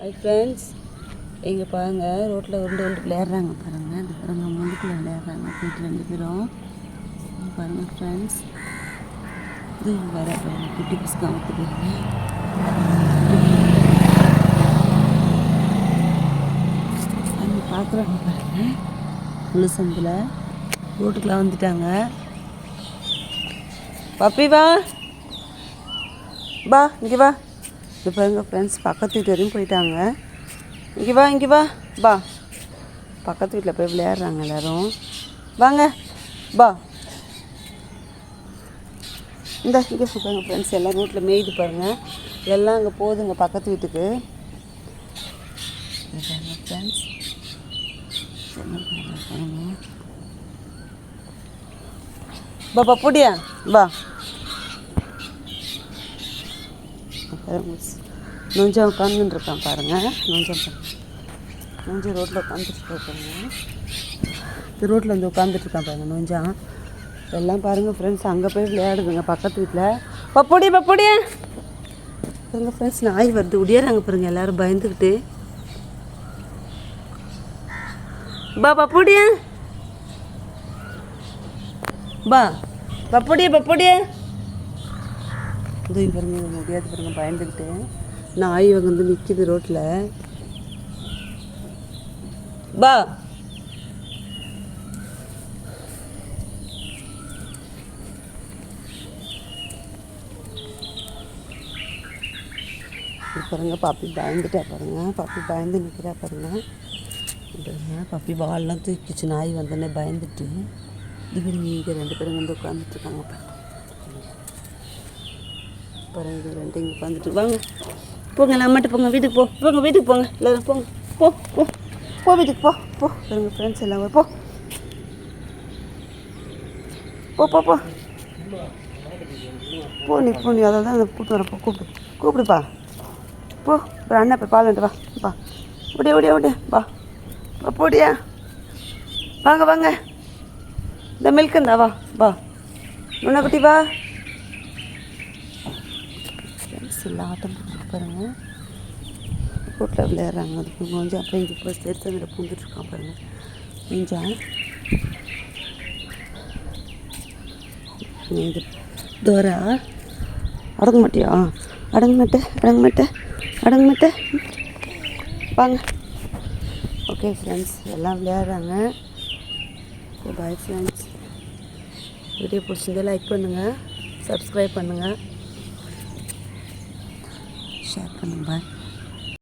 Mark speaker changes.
Speaker 1: Hi friends, இங்கே பாருங்கள் ரோட்டில் உருண்டு விளையாடுறாங்க பாருங்கள். இந்த பாருங்க முண்டுக்குள்ளே விளையாடுறாங்க போயிட்டு 2 பேரும். பாருங்கள் ஃப்ரெண்ட்ஸ், இது வர பாருங்கள் குட்டி பிஸ்கா ஊற்று போயிருங்க. அங்கே பார்க்குறாங்க பாருங்கள், முழு சந்தில் ரோட்டுக்குள்ளே வந்துட்டாங்க. பப்பி வா பா, இங்கே வா. இது பாருங்க ஃப்ரெண்ட்ஸ், பக்கத்து வீட்டு வரையும் போயிட்டாங்க. இங்கே வா பா. பக்கத்து வீட்டில் போய் விளையாடுறாங்க எல்லோரும். வாங்க பா. இங்கே பாருங்க ஃப்ரெண்ட்ஸ், எல்லாம் ரோட்டில் மேய்து பாருங்கள். எல்லாம் அங்கே போகுதுங்க பக்கத்து வீட்டுக்கு. ஃப்ரெண்ட்ஸ் பாப்பா போடியா பா. நொஞ்சம் உட்காந்துன்னு இருக்கான் பாருங்கள். நொஞ்சம் ரோட்டில் உட்காந்துட்டு பாருங்க. இது ரோட்டில் வந்து உட்காந்துட்ருக்கான் பாருங்கள் நொஞ்சம். எல்லாம் பாருங்கள் ஃப்ரெண்ட்ஸ், அங்கே போய் விளையாடுதுங்க பக்கத்து வீட்டில். பப்போடியா பாருங்கள் ஃப்ரெண்ட்ஸ், நாய் வருது உடையாறாங்க பாருங்கள் எல்லோரும் பயந்துக்கிட்டு. பா பப்போடியா பா. பப்போடியா இது பாருங்க முடியாது பாருங்க பயந்துக்கிட்டு. நாய் வந்து நிற்கிது ரோட்டில். பா பாருங்க, பாப்பி பயந்துட்டா பாருங்க. பாப்பி பயந்து நிற்கிறா பாருங்க. பாப்பி பால்லாம் தூக்கிச்சு நாய் வந்தோடனே பயந்துட்டு. இது பாருங்க, இங்கே 2 பேரும் வந்து உட்காந்துட்ருக்காங்க பாருங்க. இது 2 இங்கே உட்காந்துட்டு. வாங்க போங்க, நம்மகிட்ட போங்க, வீட்டுக்கு போங்க எல்லோரும் போங்க. போ வீட்டுக்கு போ பாருங்க ஃப்ரெண்ட்ஸ் எல்லாம் போ நீ அதை தான் கூப்பிட்டு வரப்போ கூப்பிடுப்பா போ. அப்புறம் அண்ணா போய் பால் வந்துட்டு வா. ஓடியா வா போடியா. வாங்க இந்த மில்க் இருந்தா வா நுண்ணா குட்டி வா. ஃப்ரெண்ட்ஸ் எல்லாம் ஆட்டம் போட்டு பாருங்கள், ரோட்டில் விளையாடுறாங்க. அதுக்கு கொஞ்சம் அப்புறம் இங்கே இப்போ எடுத்து பூந்துட்டுருக்கான் பாருங்கள் கொஞ்சம். இது தோரா அடங்க மாட்டியா? அடங்க மாட்டேன் வாங்க. ஓகே ஃப்ரெண்ட்ஸ், எல்லாம் விளையாடுறாங்க. பாய் ஃப்ரெண்ட்ஸ், வீடியோ பிடிச்சிருந்தா லைக் பண்ணுங்கள், சப்ஸ்கிரைப் பண்ணுங்கள், ஷேர் பண்ணுங்கள். பாய்.